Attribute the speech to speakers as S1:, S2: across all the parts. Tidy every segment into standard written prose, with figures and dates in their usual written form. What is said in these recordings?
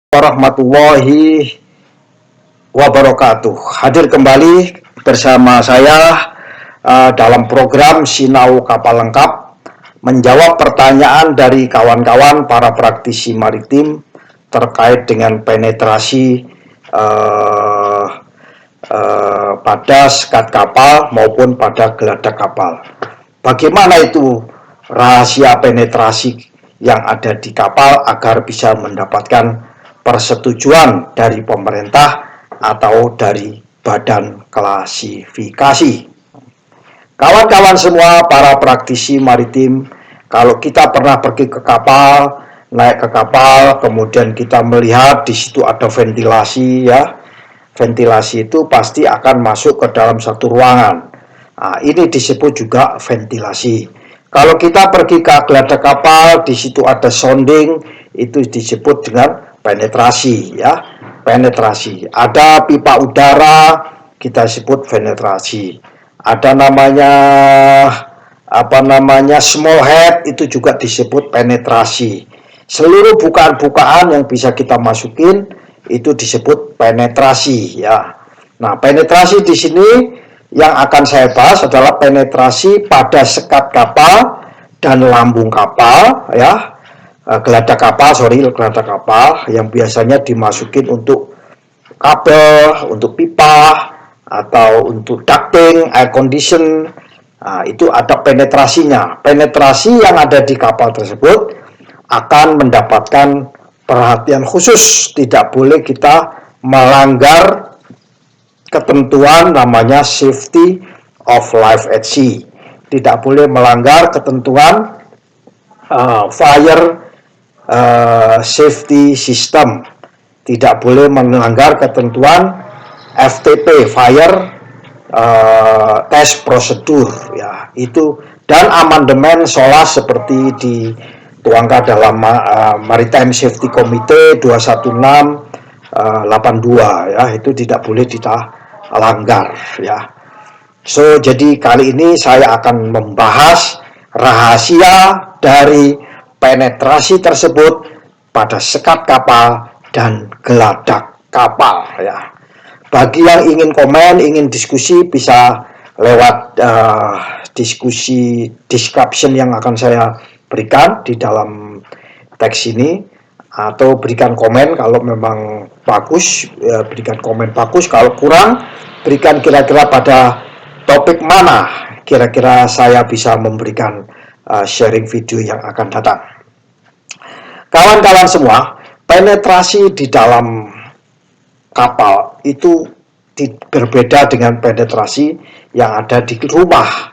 S1: Warahmatullahi wabarakatuh. Hadir kembali bersama saya dalam program Sinau Kapal Lengkap, menjawab pertanyaan dari kawan-kawan para praktisi maritim terkait dengan penetrasi pada sekat kapal maupun pada geladak kapal. Bagaimana itu rahasia penetrasi yang ada di kapal agar bisa mendapatkan persetujuan dari pemerintah atau dari badan klasifikasi. Kawan-kawan semua para praktisi maritim, kalau kita pernah pergi ke kapal, naik ke kapal, kemudian kita melihat di situ ada ventilasi ya. Ventilasi itu pasti akan masuk ke dalam satu ruangan. Nah, ini disebut juga ventilasi. Kalau kita pergi ke geladak kapal, di situ ada sounding, itu disebut dengan penetrasi ya. Penetrasi. Ada pipa udara, kita sebut penetrasi. Ada namanya small head, itu juga disebut penetrasi. Seluruh bukaan-bukaan yang bisa kita masukin itu disebut penetrasi ya. Nah, penetrasi di sini yang akan saya bahas adalah penetrasi pada sekat kapal dan lambung kapal ya. Geladak kapal yang biasanya dimasukin untuk kabel, untuk pipa atau untuk ducting, air condition. Nah, itu ada penetrasinya. Penetrasi yang ada di kapal tersebut akan mendapatkan perhatian khusus, tidak boleh kita melanggar ketentuan namanya safety of life at sea. Tidak boleh melanggar ketentuan fire safety system. Tidak boleh melanggar ketentuan FTP, fire test procedure ya. Itu dan amandemen SOLAS seperti di tuangkan dalam Maritime Safety Committee 21682 ya, itu tidak boleh kita langgar ya. So, jadi kali ini saya akan membahas rahasia dari penetrasi tersebut pada sekat kapal dan geladak kapal ya. Bagi yang ingin komen, ingin diskusi, bisa lewat diskusi description yang akan saya berikan di dalam teks ini, atau berikan komen kalau memang bagus, berikan komen bagus. Kalau kurang, berikan kira-kira pada topik mana kira-kira saya bisa memberikan sharing video yang akan datang. Kawan-kawan semua, penetrasi di dalam kapal itu berbeda dengan penetrasi yang ada di rumah,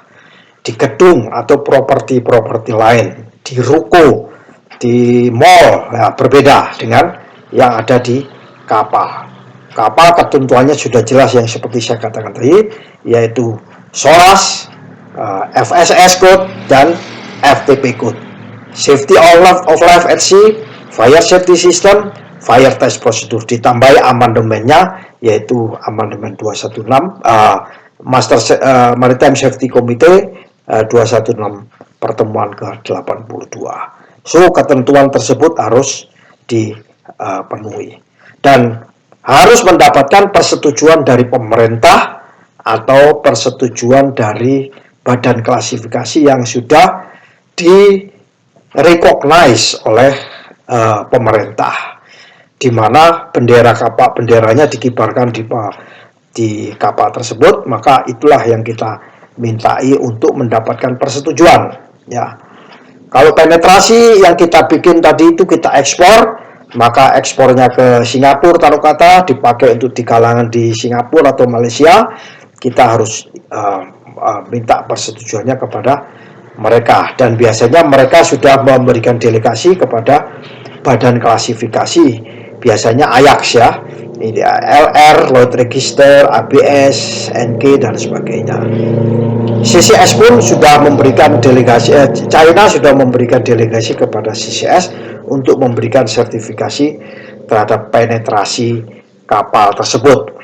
S1: di gedung atau properti-properti lain, di ruko, di mall, ya, berbeda dengan yang ada di kapal. Kapal ketentuannya sudah jelas yang seperti saya katakan tadi, yaitu SOLAS, FSS Code, dan FTP Code. Safety of life at sea, fire safety system, fire test procedure, ditambahi amandemennya yaitu amandemen 216 Maritime Safety Committee 216 pertemuan ke-82. So, ketentuan tersebut harus dipenuhi dan harus mendapatkan persetujuan dari pemerintah atau persetujuan dari badan klasifikasi yang sudah di-recognize oleh pemerintah, di mana benderanya dikibarkan di kapal tersebut, maka itulah yang kita mintai untuk mendapatkan persetujuan ya. Kalau penetrasi yang kita bikin tadi itu kita ekspor, maka ekspornya ke Singapura taruh kata, dipakai untuk di kalangan di Singapura atau Malaysia, kita harus minta persetujuannya kepada mereka, dan biasanya mereka sudah memberikan delegasi kepada badan klasifikasi, biasanya Ajax ya, LR, Lloyd Register, ABS, NK, dan sebagainya. CCS pun sudah memberikan delegasi, China sudah memberikan delegasi kepada CCS untuk memberikan sertifikasi terhadap penetrasi kapal tersebut.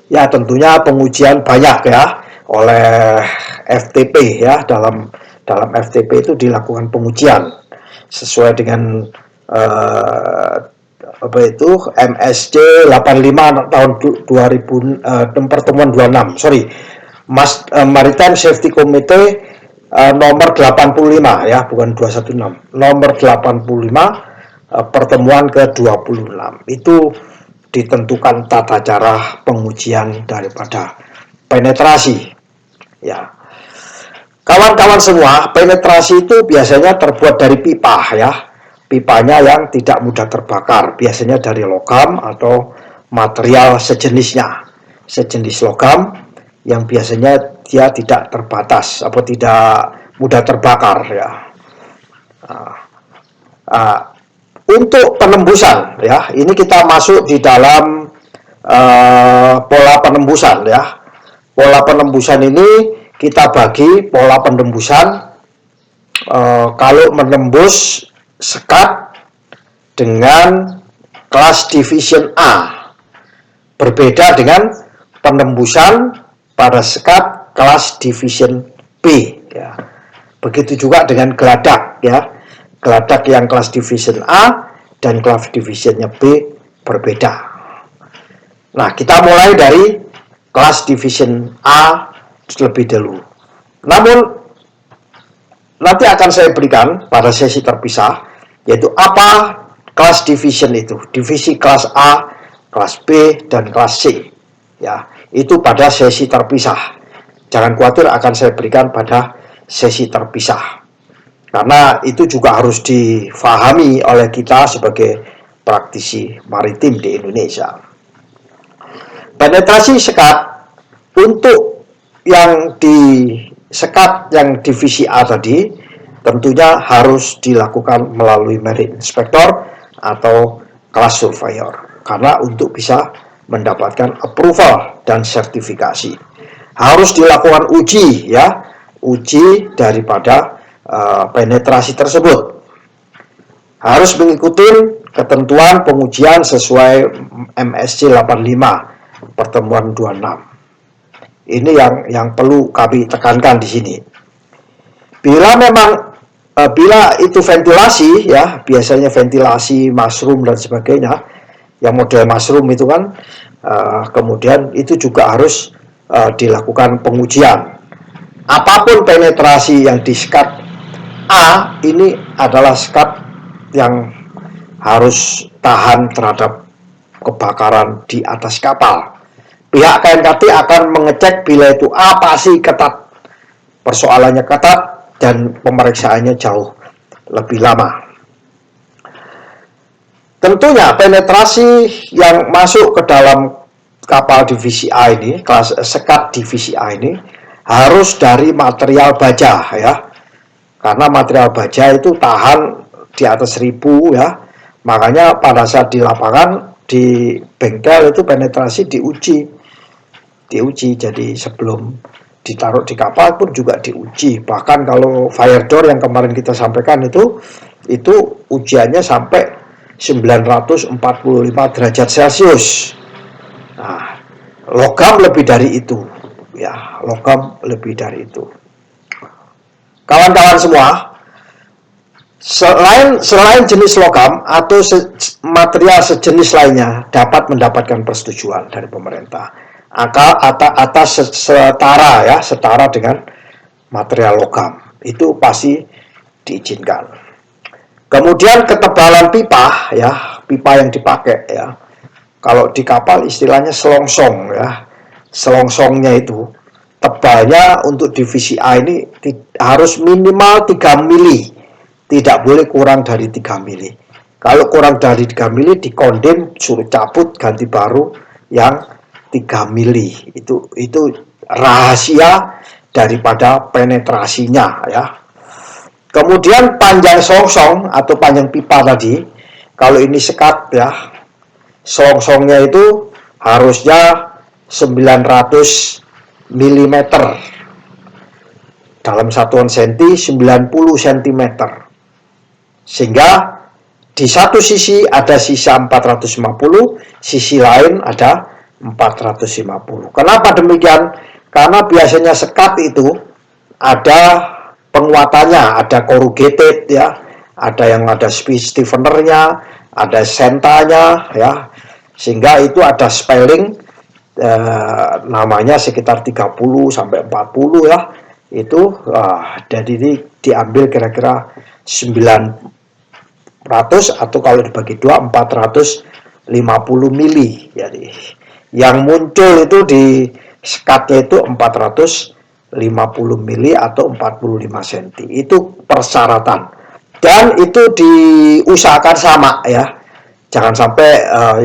S1: Ya, tentunya pengujian banyak ya oleh FTP ya, dalam FTP itu dilakukan pengujian sesuai dengan apa itu MSC 85 tahun 2000, pertemuan 26, sorry, Maritime Safety Committee nomor 85 ya, bukan 216, nomor 85 pertemuan ke-26 itu ditentukan tata cara pengujian daripada penetrasi ya. Kawan-kawan semua, penetrasi itu biasanya terbuat dari pipa ya. Pipanya yang tidak mudah terbakar, biasanya dari logam atau material sejenisnya. Sejenis logam yang biasanya dia tidak terbatas atau tidak mudah terbakar ya. Untuk penembusan ya, ini kita masuk di dalam pola penembusan ya. Pola penembusan ini kita bagi pola penembusan kalau menembus sekat dengan kelas division A, berbeda dengan penembusan pada sekat kelas division B ya. Begitu juga dengan geladak ya. Geladak yang kelas division A dan kelas divisionnya B berbeda. Nah, kita mulai dari kelas division A lebih dulu. Namun nanti akan saya berikan pada sesi terpisah, yaitu apa kelas division itu, divisi kelas A, kelas B, dan kelas C. Ya, itu pada sesi terpisah. Jangan khawatir, akan saya berikan pada sesi terpisah. Karena itu juga harus difahami oleh kita sebagai praktisi maritim di Indonesia. Penetrasi sekat untuk yang di sekat yang divisi A tadi tentunya harus dilakukan melalui marine inspector atau kelas surveyor, karena untuk bisa mendapatkan approval dan sertifikasi harus dilakukan uji ya, uji daripada penetrasi tersebut harus mengikuti ketentuan pengujian sesuai MSC 85 pertemuan 26. Ini yang perlu kami tekankan di sini. Bila itu ventilasi ya, biasanya ventilasi mushroom dan sebagainya, yang model mushroom itu kan, kemudian itu juga harus dilakukan pengujian. Apapun penetrasi yang di sekat A, ini adalah sekat yang harus tahan terhadap kebakaran di atas kapal. Pihak KNKT akan mengecek bila itu A pasti ketat, persoalannya ketat, dan pemeriksaannya jauh lebih lama. Tentunya penetrasi yang masuk ke dalam kapal divisi A ini, kelas sekat divisi A ini, harus dari material baja ya. Karena material baja itu tahan di atas 1000 ya. Makanya pada saat di lapangan, di bengkel itu penetrasi diuji, jadi sebelum ditaruh di kapal pun juga diuji. Bahkan kalau fire door yang kemarin kita sampaikan itu ujiannya sampai 945 derajat Celcius. Nah, logam lebih dari itu ya, logam lebih dari itu. Kawan-kawan semua, selain jenis logam atau material sejenis lainnya dapat mendapatkan persetujuan dari pemerintah atas setara dengan material logam, itu pasti diizinkan. Kemudian ketebalan pipa ya, pipa yang dipakai ya. Kalau di kapal istilahnya selongsong ya. Selongsongnya itu tebalnya untuk divisi A ini harus minimal 3 mili. Tidak boleh kurang dari 3 mili. Kalau kurang dari 3 mili dikondem, suruh cabut, ganti baru yang 3 mili. Itu rahasia daripada penetrasinya ya. Kemudian panjang selongsong atau panjang pipa tadi, kalau ini sekat ya, selongsongnya itu harusnya 900 mm dalam satuan senti 90 cm, sehingga di satu sisi ada sisa 450, sisi lain ada 450. Kenapa demikian? Karena biasanya sekat itu ada penguatannya, ada corrugated ya, ada yang ada stiffenernya, ada sentanya ya, sehingga itu ada spelling namanya sekitar 30 sampai 40 ya. Itu jadi diambil kira-kira 900 atau kalau dibagi 2 450 mili. Jadi yang muncul itu di skatnya itu 450 mili atau 45 cm. Itu persyaratan. Dan itu diusahakan sama ya. Jangan sampai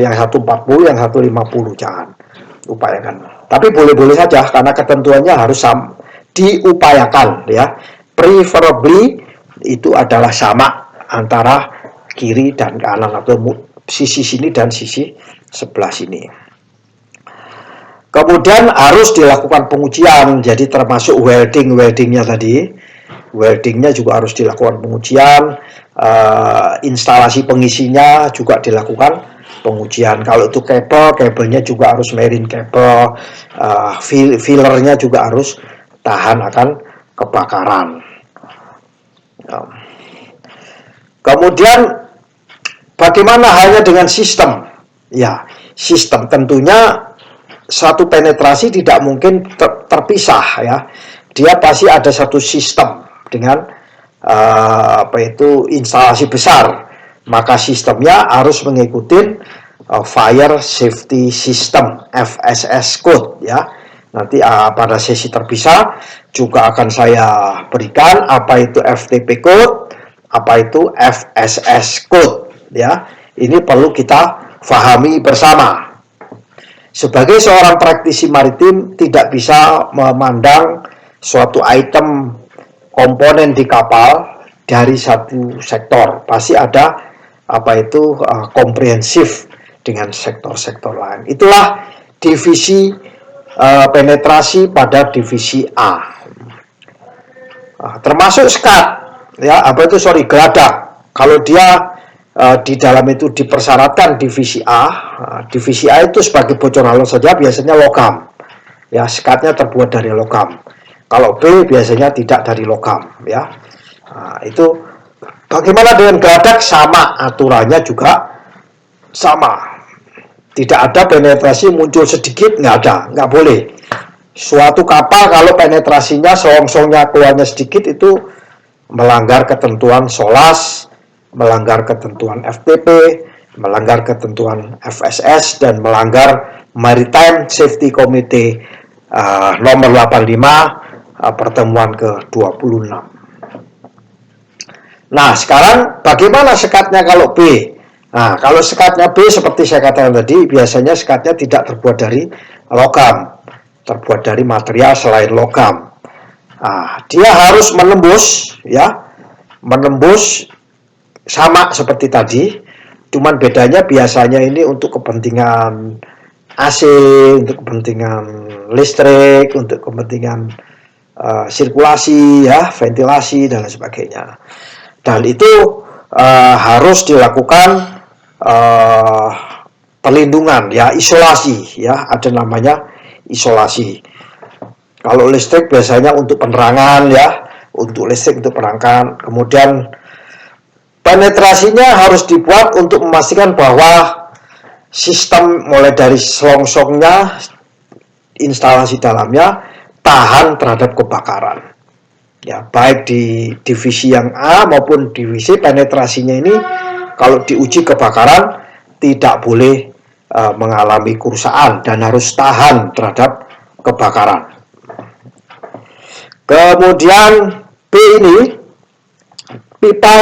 S1: yang satu 40, yang satu 50, jangan. Upayakan. Tapi boleh-boleh saja karena ketentuannya harus diupayakan ya. Preferably itu adalah sama antara kiri dan kanan atau sisi sini dan sisi sebelah sini. Kemudian harus dilakukan pengujian, jadi termasuk weldingnya tadi. Weldingnya juga harus dilakukan pengujian, instalasi pengisinya juga dilakukan pengujian. Kalau itu kabelnya juga harus marine kabel, fillernya juga harus tahan akan kebakaran. Kemudian bagaimana halnya dengan sistem? Ya, sistem tentunya satu penetrasi tidak mungkin terpisah ya. Dia pasti ada satu sistem dengan instalasi besar. Maka sistemnya harus mengikuti Fire Safety System FSS code ya. Nanti pada sesi terpisah juga akan saya berikan apa itu FTP code, apa itu FSS code ya. Ini perlu kita fahami bersama. Sebagai seorang praktisi maritim tidak bisa memandang suatu item komponen di kapal dari satu sektor. Pasti ada komprehensif dengan sektor-sektor lain. Itulah divisi penetrasi pada divisi A. Termasuk skat ya, geladak. Kalau dia di dalam itu dipersyaratkan divisi A, divisi A itu sebagai bocor halus saja biasanya logam. Ya, skatnya terbuat dari logam. Kalau B biasanya tidak dari logam ya. Itu bagaimana dengan geladak? Sama, aturannya juga sama. Tidak ada penetrasi muncul sedikit, nggak boleh. Suatu kapal kalau penetrasinya selongsongnya keluarnya sedikit itu melanggar ketentuan SOLAS, melanggar ketentuan FTP, melanggar ketentuan FSS, dan melanggar Maritime Safety Committee nomor 85 pertemuan ke-26. Nah, sekarang bagaimana sekatnya kalau B? Nah, kalau sekatnya B seperti saya katakan tadi, biasanya sekatnya tidak terbuat dari logam, terbuat dari material selain logam. Dia harus menembus ya, menembus sama seperti tadi, cuman bedanya biasanya ini untuk kepentingan AC, untuk kepentingan listrik, untuk kepentingan sirkulasi ya, ventilasi dan lain sebagainya. Dan itu harus dilakukan perlindungan ya, isolasi ya, ada namanya isolasi. Kalau listrik biasanya untuk penerangan ya, untuk listrik untuk penerangan. Kemudian penetrasinya harus dibuat untuk memastikan bahwa sistem mulai dari selongsongnya, instalasi dalamnya tahan terhadap kebakaran. Ya, baik di divisi yang A maupun divisi penetrasinya ini kalau diuji kebakaran tidak boleh mengalami kerusakan dan harus tahan terhadap kebakaran. Kemudian B ini pipa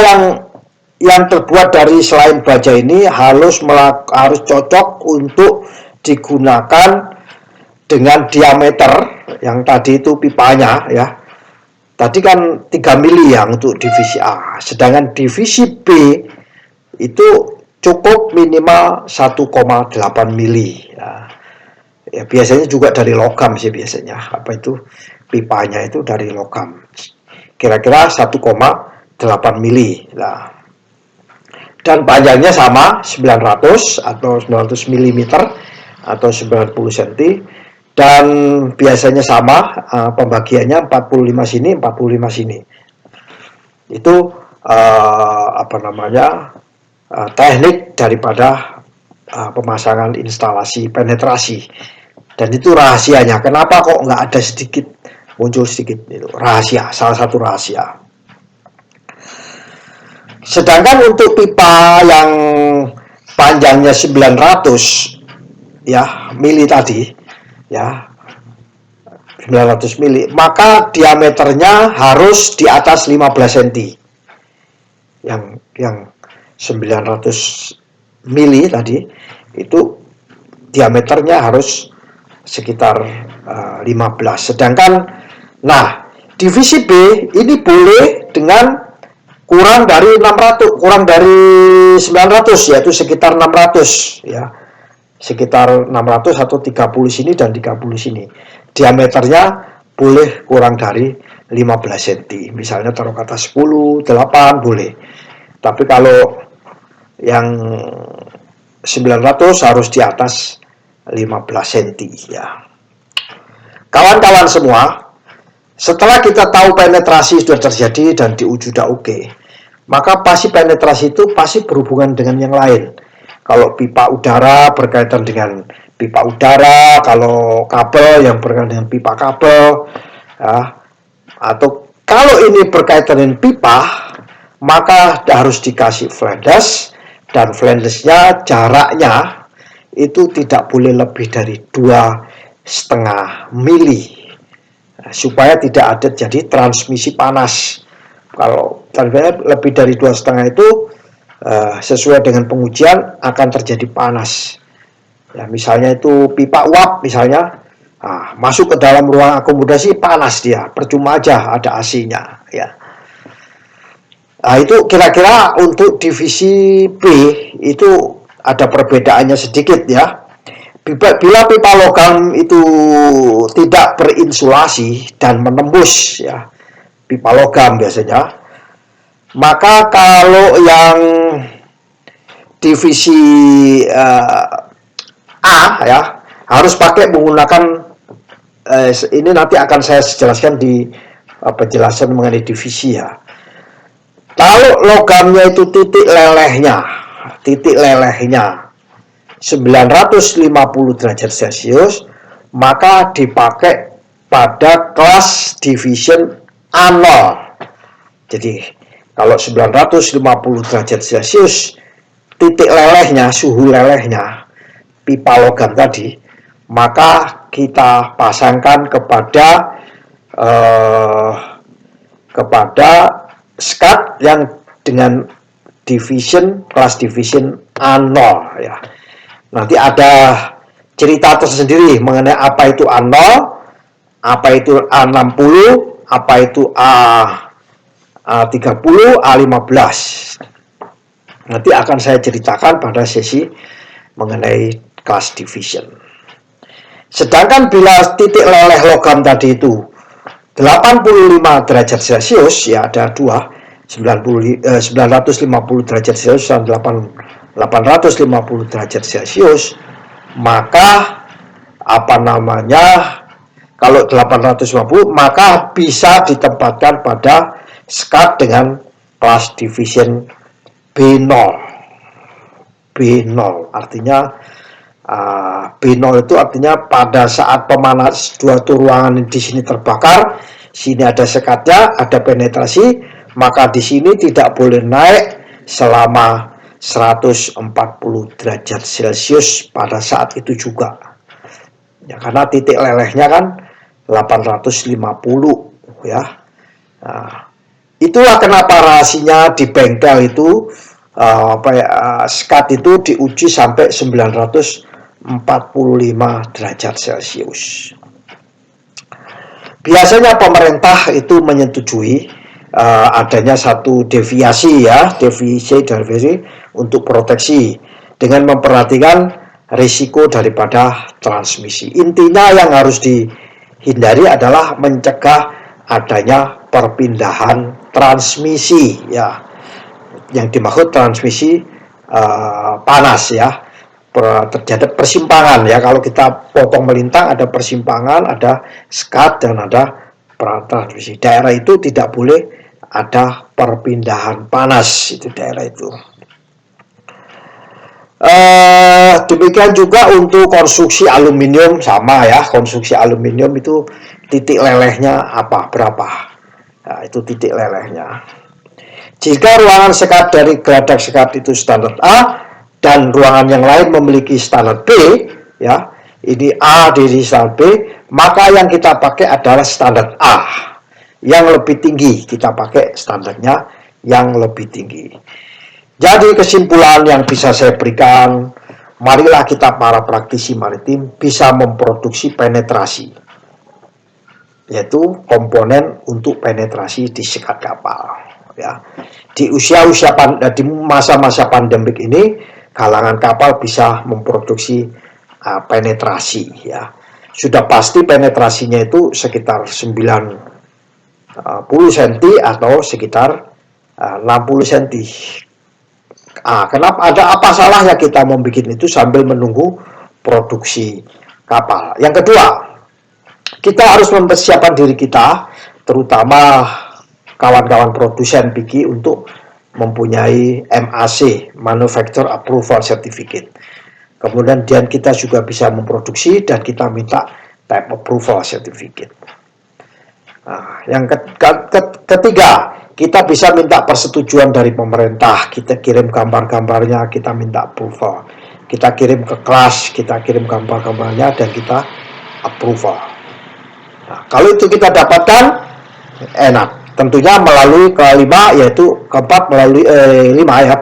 S1: yang terbuat dari selain baja ini harus cocok untuk digunakan dengan diameter yang tadi itu pipanya ya. Tadi kan 3 mili ya untuk divisi A, sedangkan divisi B itu cukup minimal 1,8 mili ya. Ya, biasanya juga dari logam sih biasanya. Pipanya itu dari logam. Kira-kira 1,8 mili. Nah, dan panjangnya sama 900 atau 900 mm atau 90 cm, dan biasanya sama pembagiannya 45 sini 45 sini. Itu teknik daripada pemasangan instalasi penetrasi. Dan itu rahasianya. Kenapa kok nggak ada sedikit, muncul sedikit, itu rahasia, salah satu rahasia. Sedangkan untuk pipa yang panjangnya 900 ya mili tadi, ya 900 mili, maka diameternya harus di atas 15 cm. Yang 900 mili tadi itu diameternya harus sekitar 15. Sedangkan nah, divisi B ini boleh dengan kurang dari 600, kurang dari 900, yaitu sekitar 600 ya. Sekitar 600 atau 30 sini dan 30 sini. Diameternya boleh kurang dari 15 cm. Misalnya taruh kata 10, 8 boleh. Tapi kalau yang 900 harus di atas 15 cm ya. Kawan-kawan semua, setelah kita tahu penetrasi sudah terjadi dan diuji sudah oke, maka pasti penetrasi itu pasti berhubungan dengan yang lain. Kalau pipa udara berkaitan dengan pipa udara, kalau kabel yang berkaitan dengan pipa kabel, ya. Atau kalau ini berkaitan dengan pipa, maka harus dikasih flandes, dan flandesnya jaraknya itu tidak boleh lebih dari 2,5 mili, supaya tidak ada jadi transmisi panas. Kalau lebih dari 2,5 itu sesuai dengan pengujian akan terjadi panas. Ya, misalnya itu pipa uap misalnya, masuk ke dalam ruang akomodasi panas dia, percuma aja ada AC-nya ya. Nah, itu kira-kira untuk divisi B itu ada perbedaannya sedikit ya. Bila pipa logam itu tidak berinsulasi dan menembus ya, pipa logam biasanya, maka kalau yang divisi A ya harus pakai menggunakan ini nanti akan saya jelaskan di penjelasan mengenai divisi ya. Kalau logamnya itu titik lelehnya 950 derajat Celcius, maka dipakai pada kelas division A0. Jadi kalau 950 derajat Celcius titik lelehnya, suhu lelehnya pipa logam tadi, maka kita pasangkan kepada skat yang dengan division kelas division A0 ya. Nanti ada cerita tersendiri mengenai apa itu A0, apa itu A60, apa itu A30, A15. Nanti akan saya ceritakan pada sesi mengenai kelas division. Sedangkan bila titik leleh logam tadi itu 85 derajat Celcius, ya ada dua, 950 derajat Celcius dan 850 derajat Celcius, maka kalau 850 maka bisa ditempatkan pada skat dengan kelas division B0. B0 artinya B0 itu artinya pada saat pemanas suatu ruangan di sini terbakar, sini ada sekatnya, ada penetrasi, maka di sini tidak boleh naik selama 140 derajat Celcius pada saat itu juga. Ya, karena titik lelehnya kan 850 ya. Nah, itulah kenapa rahasianya di bengkel itu skat itu diuji sampai 945 derajat Celcius. Biasanya pemerintah itu menyetujui adanya satu deviasi untuk proteksi dengan memperhatikan risiko daripada transmisi. Intinya yang harus dihindari adalah mencegah adanya perpindahan transmisi ya. Yang dimaksud transmisi panas ya, terjadi persimpangan ya. Kalau kita potong melintang ada persimpangan, ada skat dan ada transmisi. Daerah itu tidak boleh ada perpindahan panas, itu daerah itu. Demikian juga untuk konstruksi aluminium sama ya, konstruksi aluminium itu titik lelehnya apa, berapa. Nah, itu titik lelehnya. Jika ruangan sekat dari geladak sekat itu standar A dan ruangan yang lain memiliki standar B, ya, ini A di standar B, maka yang kita pakai adalah standar A. Yang lebih tinggi, kita pakai standarnya yang lebih tinggi. Jadi kesimpulan yang bisa saya berikan, marilah kita para praktisi maritim bisa memproduksi penetrasi, yaitu komponen untuk penetrasi di sekat kapal. Ya, di di masa-masa pandemik ini, kalangan kapal bisa memproduksi penetrasi. Ya, sudah pasti penetrasinya itu sekitar 90 cm atau sekitar 60 cm. Kenapa ada apa salahnya kita membuat itu sambil menunggu produksi kapal? Yang kedua, kita harus mempersiapkan diri kita, terutama kawan-kawan produsen PIGI untuk mempunyai MAC, Manufacturer Approval Certificate. Kemudian kita juga bisa memproduksi dan kita minta Type Approval Certificate. Nah, yang ketiga, kita bisa minta persetujuan dari pemerintah, kita kirim gambar-gambarnya, kita minta approval, kita kirim ke kelas, kita kirim gambar-gambarnya dan kita approval. Nah, kalau itu kita dapatkan, enak. Tentunya melalui kelima, yaitu keempat melalui 5 ya,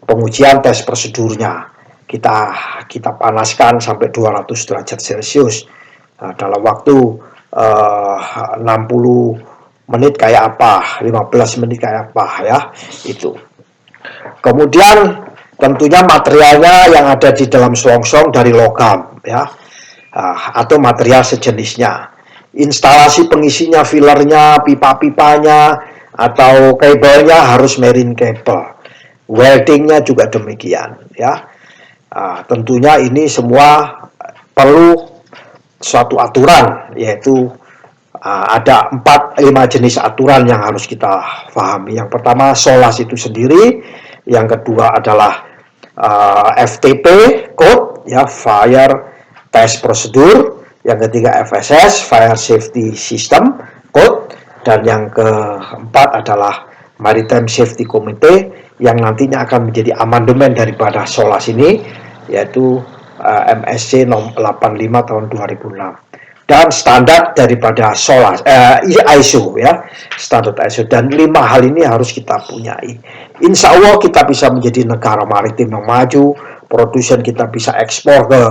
S1: pengujian tes prosedurnya. Kita panaskan sampai 200 derajat Celcius dalam waktu 60 menit kayak apa, 15 menit kayak apa ya, itu. Kemudian tentunya materialnya yang ada di dalam selongsong dari logam ya, atau material sejenisnya. Instalasi pengisinya, fillernya, pipa-pipanya atau kabelnya harus marine cable. Weldingnya juga demikian ya. Tentunya ini semua perlu suatu aturan, yaitu ada 4-5 jenis aturan yang harus kita pahami. Yang pertama SOLAS itu sendiri, yang kedua adalah FTP code ya, Fire Test Procedure, yang ketiga FSS Fire Safety System code, dan yang keempat adalah Maritime Safety Committee yang nantinya akan menjadi amandemen daripada SOLAS ini, yaitu MSC 85 tahun 2006. Dan standar daripada SOLAS, ISO ya, standar ISO, dan 5 hal ini harus kita punyai. Insya Allah kita bisa menjadi negara maritim yang maju, produsen kita bisa ekspor ke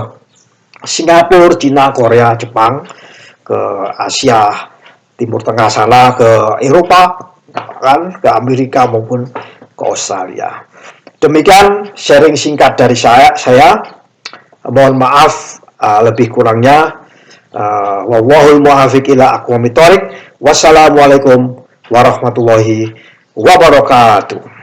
S1: Singapura, Cina, Korea, Jepang, ke Asia Timur Tengah sana, ke Eropa, kan, ke Amerika maupun ke Australia. Demikian sharing singkat dari saya. Mohon maaf lebih kurangnya. Wallahul muwaffiq ila aqwamit thoriq. Wassalamualaikum warahmatullahi wabarakatuh.